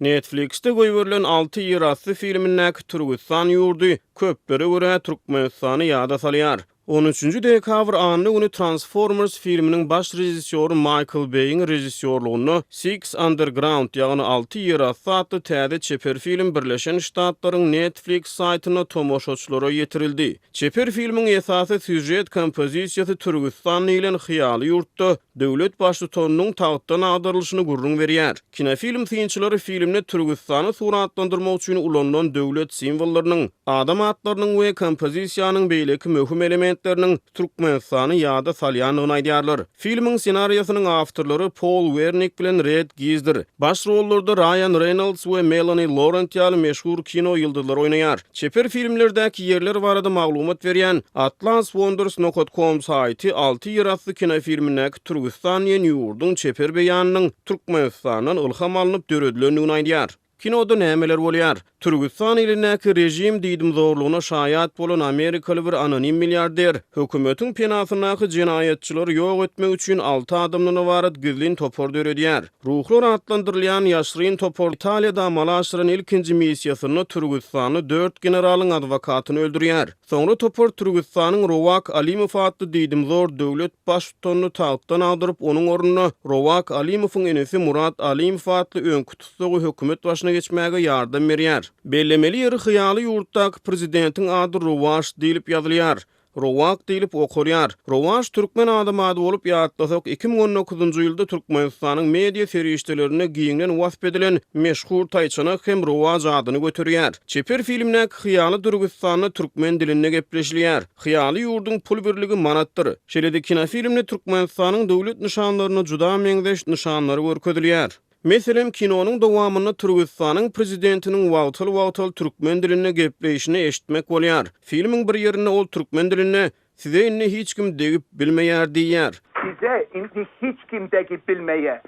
Netflix'te goýberlen 6 ýerasty filmindäki Türkistan ýurdy köplere görä Türkmenistany ýada salýar. 13-nji dekabr anyny güni Transformers filminiň baş rejissory Michael Bay'in rejissorlugyny Six Underground ýagny 6 ýerasty adly täze çeper film Birleşen Ştatlaryň Netflix saýtyna tomoşaçylara ýetirildi. Çeper filmiň esasy süjet kompozisiýasy Türkistan bilen hyýaly ýurtda döwlet başlygynyň tagtdan agdarylyşyny gurrun berýär. Kinofilm synçylary filmde Türkistany suratlandyrmak üçin ulanlan döwlet simwollarynyň, adam atlarynyň we kompozisiýanyň beýleki möhüm elementleriniň Türkmenistany ýada salýanlygyny aýdýarlar. Filmiň ssenariýasynyň awtorlary Paul Wernick bilen Red Geezer. Baş rollarda Ryan Reynolds we Melanie Laurent ýaly meşhur kino ýyldızlary oýnaýar. Çeper filmlerdäki ýerler barada maglumat berýän atlaswonders.com saýty 6 ýerasty kinofilmindäki Türkistan ýurduň çeper beýanynyň Türkmenistanyň ilham alynıp döredilendigini aýdýar. Kinoda nämeler bolýar? Türkistan ilindäki rejim diýdim zorlugyna şaýat bolan Amerikaly bir anonim milliarder hökümetiň penasynaky jinayetçileri ýok etmek üçin 6 adamdan ibaret gizlin topor döredýär. Ruhlar adlandyrylýan ýaşryn topor Italiýada amala aşyran ilkinji missiýasyny Türkistany 4 generalyň adwokatyny öldürýär. Soňra topor Türkistanyň Rowak Alimow adly diýdim zor döwlet başlygyny tagtdan agdyryp onuň ornuny Rowak Alimowyň enesi Murat Alimow adly öňkü tutsagy hökümet başyna geçmäge ýardam berýär. Bellemeli ýeri hyýaly ýurtdaky prezidentiň ady Rowash diýilip ýazylýar. Rowak diýilip okurýar. Rowash türkmen adamy ady bolup ýatlasak 2019-njy ýylda Türkmenistanyň media serişdelerine giňen wasp edilen meşhur taýçana hem Rowash adyny götürýär. Çeper filmdäki hyýaly Türkistanyň türkmen dilinde gepleşilýär. Hyýaly ýurduň pul birligi manatdyr. Şeýle-de kinofilmde Türkmenistanyň döwlet nyşanlaryna juda meňzeş nyşanlary görkezilýär. Meselem kinonyň dowamyny Türkistanyň prezidentiniň wagtal türkmen dilinde gepleşini eşitmek bolýar. Filmiň bir ýerinde ol türkmen dilinde "Size inni hiç kim degip bilmeýär" diýär. Size inni hiç kim degip bilmeýär.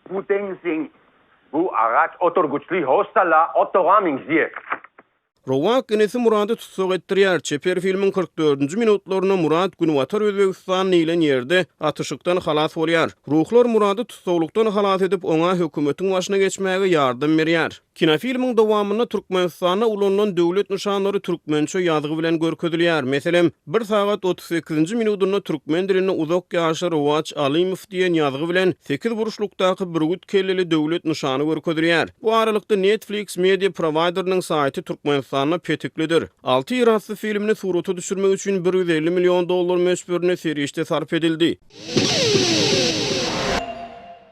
Bu dengsin. Bu agat oturguçly hostala otogaming diýer. Rowak enesi Murady tutsak etdirýär. Çeper filmiň 44-nji minutlaryna Murat Günwatar Özbekistan nilen ýerde atyşykdan halas bolýar. Ruhlar Murady tutsaklykdan halas edip oňa hökümetiň başyna geçmäge ýardam berýär. Kinofilmiň dowamyny Türkmenistana ulanlan döwlet nyşanlary türkmençe ýazgy bilen görkezilýär. Meselem 1 sagat 38-nji minutyna türkmen dilinde uzak ýaşar Rowash Alimow diýen ýazgy bilen 8 buruşlukdaky bir güt kelleli döwlet nyşany görkezilýär. Bu aralykda Netflix media provideriniň saýty Türkmenistanyna petiklidir. 6 ýerasty filmini surata düşürmek üçin $150 milyon meşberine serişde sarf edildi.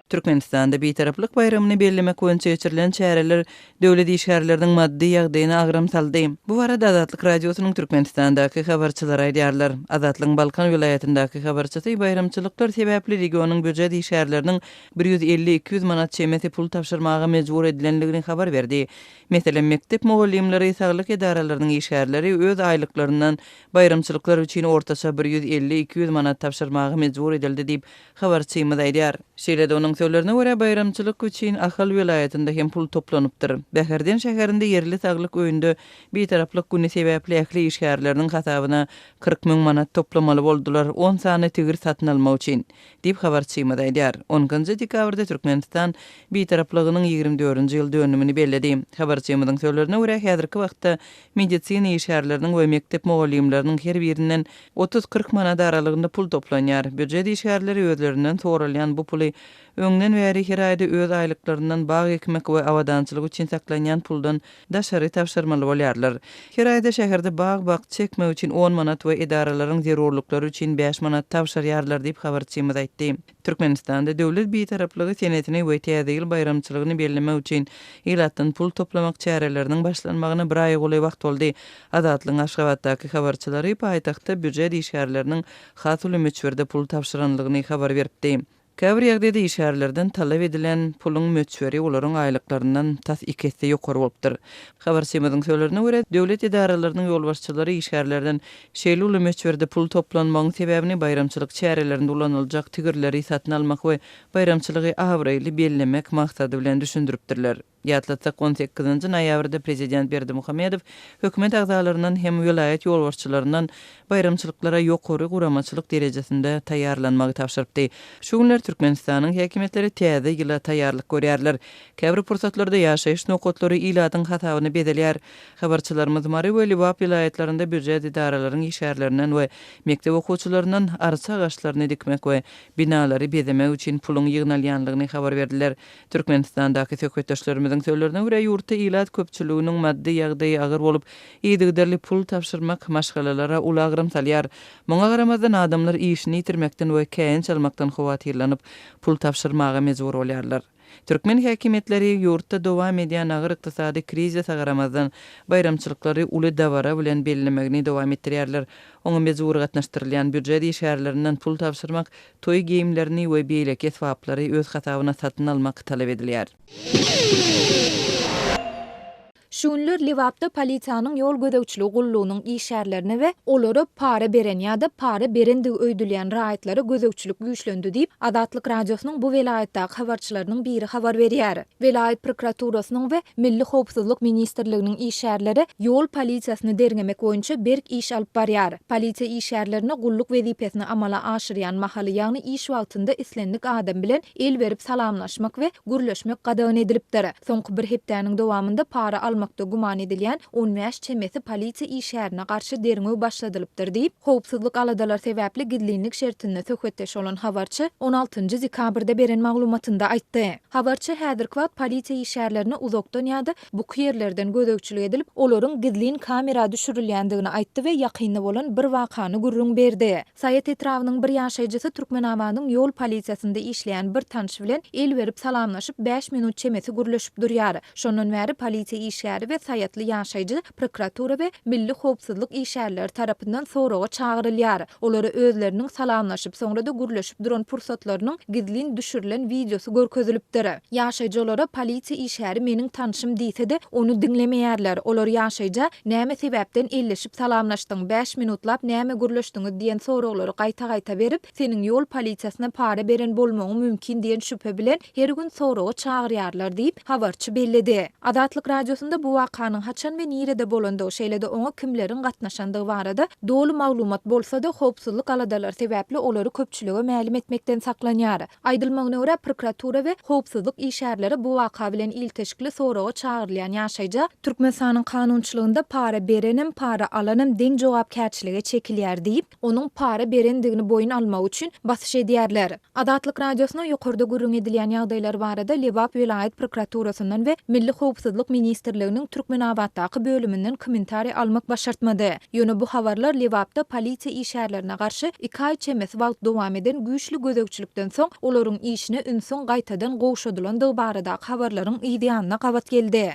Türkmenistanda betaraplyk bayramyny bellemek boýunça geçirilen çäreler döwlet işgärleriniň maddi ýagdaýyna agram saldy. Bu barada Azatlyk radiosynyň Türkmenistandaky habarçylary aýdýarlar. Azatlyň Balkan vilayatyndaky habarçysy bayramçylyklar sebäpli regionyň büdjet işgärleriniň 150-200 manat çemeti pul tapşyrmagy mejbur edilenligini habar berdi. Meselem mektep mugallimleri saglyk edaralarynyň işgärleri öz aýlyklaryndan bayramçylyklar üçin ortaça 150-200 manat tapşyrmagy mejbur edildi diýip habarçymyz aýdýar. Şeýle-de onuň sözlerine görä bayramçylyk üçin Ahal vilayatynda hem pul toplanıpdyr. Bäherden şäherinde yerli saglyk öýünde betaraplyk güni sebäpli ähli işgärleriniň hasabyna 40 000 manat toplamaly boldular 10 sany tigir satyn almak üçin diýip habarçymyz aýdýar. 10-njy dekabrda Türkmenistan betaraplygynyň 24-nji ýyl dönümini belledi. Habarçymyzyň sözlerine görä häzirki wagtda medisina işgärleriniň we mektep mugallimleriniň her birinden 30-40 manat aralygynda pul toplanýar. Büdjet işgärleri özlerinden soralýan bu puly öňden bäri her aýda öz aýlyklaryndan bag ekmek we awadançylyk üçin saklanýan puldan daşary tapşyrmaly bolýarlar. Her aýda şäherde bag çekmek üçin 10 manat we idaralaryň zerurlyklary üçin 5 manat tapşyrýarlar diýip habarçymyz aýtdy. Türkmenistanda döwlet betaraplygy senetini we täze ýyl bayramçylygyny bellemek üçin elatdan pul toplamak çäreleriniň başlanmagyna bir aý goly wagt boldy. Azatlyň Aşgabatdaky habarçylary paýtagtda büdjet işgärleriniň hasyly meçberde pul tapşyranlygyny habar beripdi. Käbir ýagdaýda işgärlerden talap edilen pulun möçberi olaryň aýlyklaryndan tas 2 hesse ýokary bolupdyr. Habarçymyzyň sözlerine görä, döwlet idaralarynyň ýolbaşçylary işgärlerden şeýle uly möçberde pul toplanmagynyň sebäbini bayramçylyk çärelerinde ulanylajak tigirleri satyn almak we bayramçylygy awraýly bellemek maksady bilen düşündiripdirler. Ýatlatsak 18-nji noýabrda prezident Berdimuhammedow hökümet agzalaryndan hem vilayet ýolbaşçylaryndan bayramçylyklara ýokary guramaçylyk derejesinde taýýarlanmagy tapşyrypdy. Şu günler Türkmenistanyň häkimetleri täze ýyla taýýarlyk görýärler. Käbir pursatlarda ýaşaýyş nokatlary iladyň hatawyny bedelýär. Habarçylarymyz Mary we Libap vilayetlerinde büdjet idaralarynyň işgärlerinden we mektep okuwçylaryndan arsa agaçlaryny dikmek we binalary bezemek üçin puluň ýygnalýanlygyny habar berdiler. Türkmenistandaky söhbetdaşlarymyzyň sözlerine görä ýurtda ilad köpçüliginiň maddi ýagdaýy agyr bolup, ýygyderli pul tapşyrmak maşgalalara ulagrym salýar. Muňa garamazdan adamlar işini ýitirmekden we käýin çalmakdan howatyrlanyp pul tapşyrmaga mejbur bolýarlar. Türkmen häkimetleri ýurtda dowam edýän agyr ykdysady krizise garamazdan bayramçylyklary uly dawara bilen bellemegini dowam etdirýärler. Oňa mejbur gatnaşdyrylýan büdjet işgärlerinden pul tapşyrmak, toý giyimlerini we beýleki esbaplary öz hatabyna satyn almak talap edilýär. Şunlar Livapda polisiýanyň ýol gözegçiligi gullugynyň işgärlerini we olary para beren ýa-da para berendi öýdülýän raýatlary gözegçilik güýçlendi diýip Adatlyk radiosynyň bu vilayetdäki habarçylarynyň biri habar berýär. Vilayet prokuraturasynyň we Milli Howpsuzlyk ministrliginiň işgärleri ýol polisiýasyny derňemek boýunça berk iş alyp barýar. Polisiýa işgärlerini gulluk wezipesini amala aşyrýan mahaly, ýagny iş wagtynda islendik adam bilen el berip salamlaşmak we gürleşmek gadagan edilipdir. Soňky bir hepdäniň dowamında para almakda guman edilýän 15 çemesi polisiýa işgärine garşy derňew başladylypdyr diýip howpsuzlyk aladalar sebäpli gidlinlik şertinde söhbetdeş bolan habarçy 16-njy dekabrda beren maglumatynda aýtdy. Habarçy häzirki wagt polisiýa işgärlerini uzakdan ýa-da bu ýerlerden gözegçilik edilip, olaryň gidlin kamera düşürilýändigini aýtdy we ýakynly bolan bir wakany gurrun berdi. Saýat etrawynyň bir ýaşaýjysy Türkmenabanyň ýol polisiýasynda işleýän bir tanış bilen el berip salamlaşyp 5 minut çemesi gürleşip durýar. Şondan bäri polisiýa işgäri we saýatly ýaşaýjy prokuratura we Milli Howpsuzlyk işgärleri tarapyndan soraga çagyrylýar. Olary özleriniň salamlaşyp soňra da gürleşip duran pursatlarynyň gidlin düşürilen videosy görkezilipdir. Ýaşaýjy olara polisiýa işgäri meniň tanışym diýse-de onu dinlemeýärler. Olar ýaşaýjy näme sebäpden elleşip salamlaşdyň, 5 minutlap näme gürleşdiňiz diýen soraglary gaýta-gaýta berip, seniň ýol polisiýasyna para beren bolmagy mümkin diýen şüphe bilen her gün soraga çagyrýarlar diýip habarçy belledi. Adatlyk radiosunda bu wakanyň haçan we nirede bolandygy şeýlede oňa kimleriň gatnaşandygy barada dolu maglumat bolsa da howpsuzlyk aladalar sebäpli olary köpçülige mälim etmekden saklanýar. Aýdylmagyna görä prokuratura we howpsuzlyk işgärleri bu waka bilen ilteşikli soraga çagyrylýan ýaşaýjy Türkmenistanyň kanunçylygynda para berenim, para alanym deň jogapkärçilige çekilýär diýip, onuň para berendigini boyun almak üçin basyş edýärler. Adatlyk radiosyna ýokarda gurrun edilýän ýagdaýlar barada Libap vilayet prokuraturasyndan we Milli Howpsuzlyk ministrliginiň Türkmenabatdaky bölümünden kommentari almak başartmady. Ýöne bu habarlar Livapda polisiýa işgärlerine garşy 2 aý çemesi wagt dowam eden güýçli gözegçilikden soň olaryň işine ünsün gaýtadan gowşadylandygy barada habarlaryň ýa-da gabat geldi.